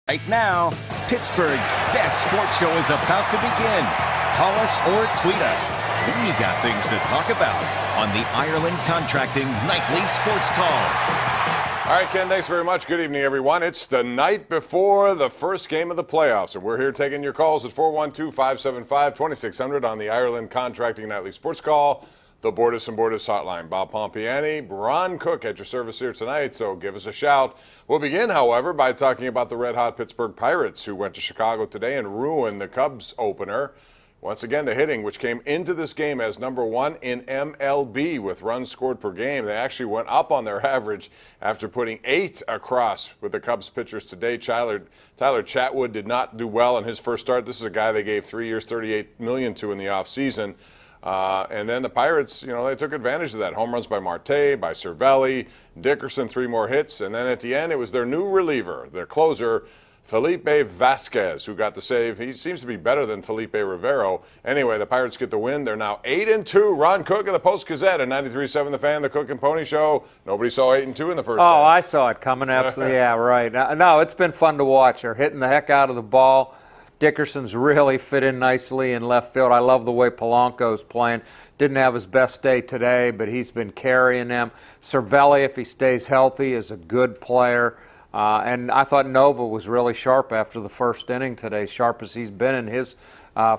Right now, Pittsburgh's best sports show is about to begin. Call us or tweet us. We got things to talk about on the Ireland Contracting Nightly Sports Call. All right, Ken, thanks very much. Good evening, everyone. It's the night before the first game of the playoffs, and we're here taking your calls at 412-575-2600 on the Ireland Contracting Nightly Sports Call, the Bordas and Bordas hotline. Bob Pompiani, Ron Cook at your service here tonight, so give us a shout. We'll begin, however, by talking about the red-hot Pittsburgh Pirates, who went to Chicago today and ruined the Cubs opener. Once again, the hitting, which came into this game as number one in MLB with runs scored per game. They actually went up on their average after putting 8 across with the Cubs pitchers today. Tyler Chatwood did not do well in his first start. This is a guy they gave 3 years, $38 million to in the offseason. And then the Pirates, they took advantage of that. Home runs by Marte, by Cervelli, Dickerson, 3 more hits. And then at the end, it was their new reliever, their closer, Felipe Vasquez, who got the save. He seems to be better than Felipe Rivero. Anyway, the Pirates get the win. They're now 8-2. Ron Cook of the Post-Gazette and 93.7 The Fan, the Cook and Pony Show. Nobody saw 8-2 in the first Oh, game. I saw it coming. Absolutely. Yeah, right. No, it's been fun to watch. They're hitting the heck out of the ball. Dickerson's really fit in nicely in left field. I love the way Polanco's playing. Didn't have his best day today, but he's been carrying them. Cervelli, if he stays healthy, is a good player. And I thought Nova was really sharp after the first inning today, sharp as he's been in his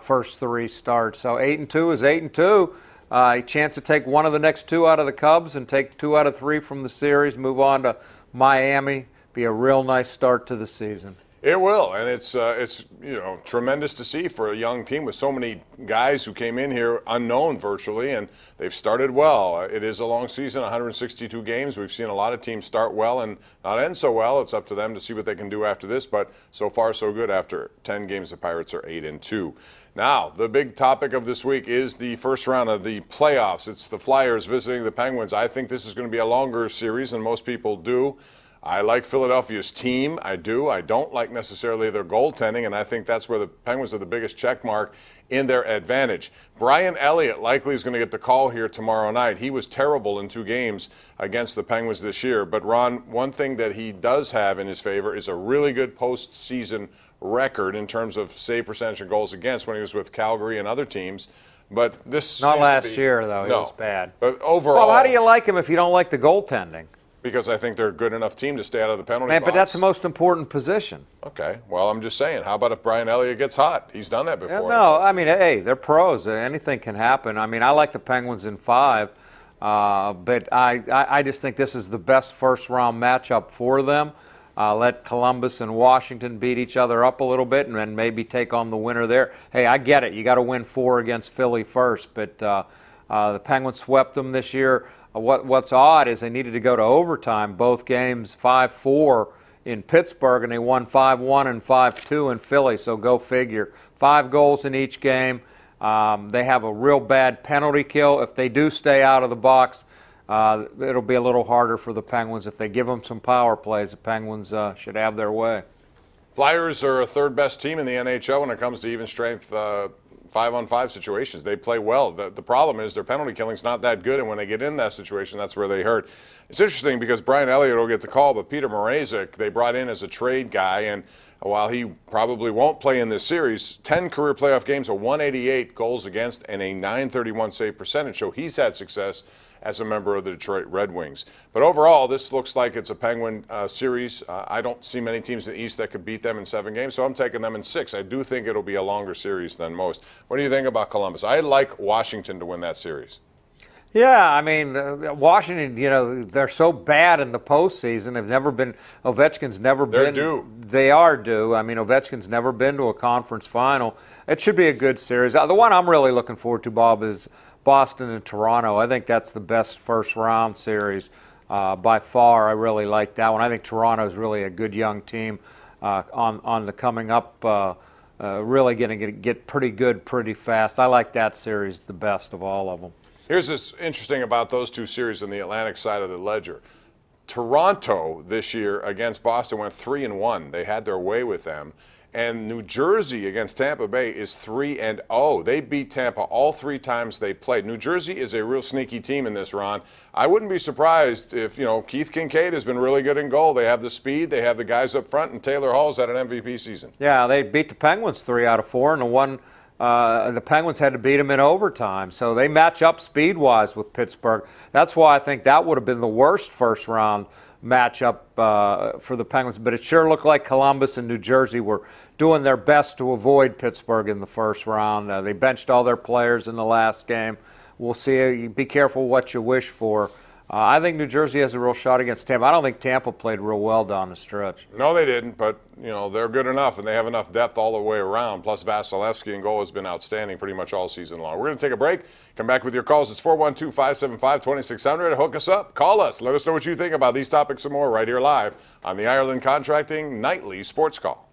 first 3 starts. So 8-2 is 8-2. A chance to take one of the next 2 out of the Cubs and take 2 out of 3 from the series, move on to Miami. Be a real nice start to the season. It will, and it's tremendous to see for a young team with so many guys who came in here unknown virtually, and they've started well. It is a long season, 162 games. We've seen a lot of teams start well and not end so well. It's up to them to see what they can do after this, but so far so good. After 10 games, the Pirates are 8-2. Now, the big topic of this week is the first round of the playoffs. It's the Flyers visiting the Penguins. I think this is going to be a longer series than most people do. I like Philadelphia's team. I do. I don't like necessarily their goaltending, and I think that's where the Penguins are the biggest check mark in their advantage. Brian Elliott likely is going to get the call here tomorrow night. He was terrible in 2 games against the Penguins this year. But, Ron, one thing that he does have in his favor is a really good postseason record in terms of save percentage and goals against when he was with Calgary and other teams. But this not last year, though. No, he was bad. But overall, well, how do you like him if you don't like the goaltending? Because I think they're a good enough team to stay out of the penalty box. But that's the most important position. Okay. Well, I'm just saying, how about if Brian Elliott gets hot? He's done that before. No, I mean, hey, they're pros. Anything can happen. I mean, I like the Penguins in 5, but I just think this is the best first-round matchup for them. Let Columbus and Washington beat each other up a little bit and then maybe take on the winner there. Hey, I get it. You got to win 4 against Philly first, but the Penguins swept them this year. What's odd is they needed to go to overtime, both games 5-4 in Pittsburgh, and they won 5-1 and 5-2 in Philly, so go figure. 5 goals in each game. They have a real bad penalty kill. If they do stay out of the box, it'll be a little harder for the Penguins. If they give them some power plays, the Penguins should have their way. Flyers are a 3rd best team in the NHL when it comes to even strength 5-on-5 situations. They play well. The problem is their penalty killing's not that good, and when they get in that situation, that's where they hurt. It's interesting because Brian Elliott will get the call, but Peter Mrazek, they brought in as a trade guy, and while he probably won't play in this series, 10 career playoff games, a 188 goals against, and a 931 save percentage, so he's had success as a member of the Detroit Red Wings. But overall, this looks like it's a Penguin series. I don't see many teams in the East that could beat them in 7 games, so I'm taking them in 6. I do think it'll be a longer series than most. What do you think about Columbus? I like Washington to win that series. Yeah, I mean, Washington, they're so bad in the postseason. They've never been, Ovechkin's never been. They're due. They are due. I mean, Ovechkin's never been to a conference final. It should be a good series. The one I'm really looking forward to, Bob, is Boston and Toronto. I think that's the best first-round series by far. I really like that one. I think Toronto's really a good young team on the coming up, really going to get pretty good pretty fast. I like that series the best of all of them. Here's what's interesting about those 2 series on the Atlantic side of the ledger. Toronto this year against Boston went 3-1. They had their way with them. And New Jersey against Tampa Bay is 3-0. They beat Tampa all 3 times they played. New Jersey is a real sneaky team in this, Ron. I wouldn't be surprised if, Keith Kincaid has been really good in goal. They have the speed, they have the guys up front, and Taylor Hall's had an MVP season. Yeah, they beat the Penguins 3 out of 4, and the Penguins had to beat them in overtime. So they match up speed-wise with Pittsburgh. That's why I think that would have been the worst first-round matchup for the Penguins, but it sure looked like Columbus and New Jersey were doing their best to avoid Pittsburgh in the first round. They benched all their players in the last game. We'll see. Be careful what you wish for. I think New Jersey has a real shot against Tampa. I don't think Tampa played real well down the stretch. No, they didn't, but they're good enough, and they have enough depth all the way around. Plus, Vasilevsky in goal has been outstanding pretty much all season long. We're going to take a break. Come back with your calls. It's 412-575-2600. Hook us up. Call us. Let us know what you think about these topics and more right here live on the Ireland Contracting Nightly Sports Call.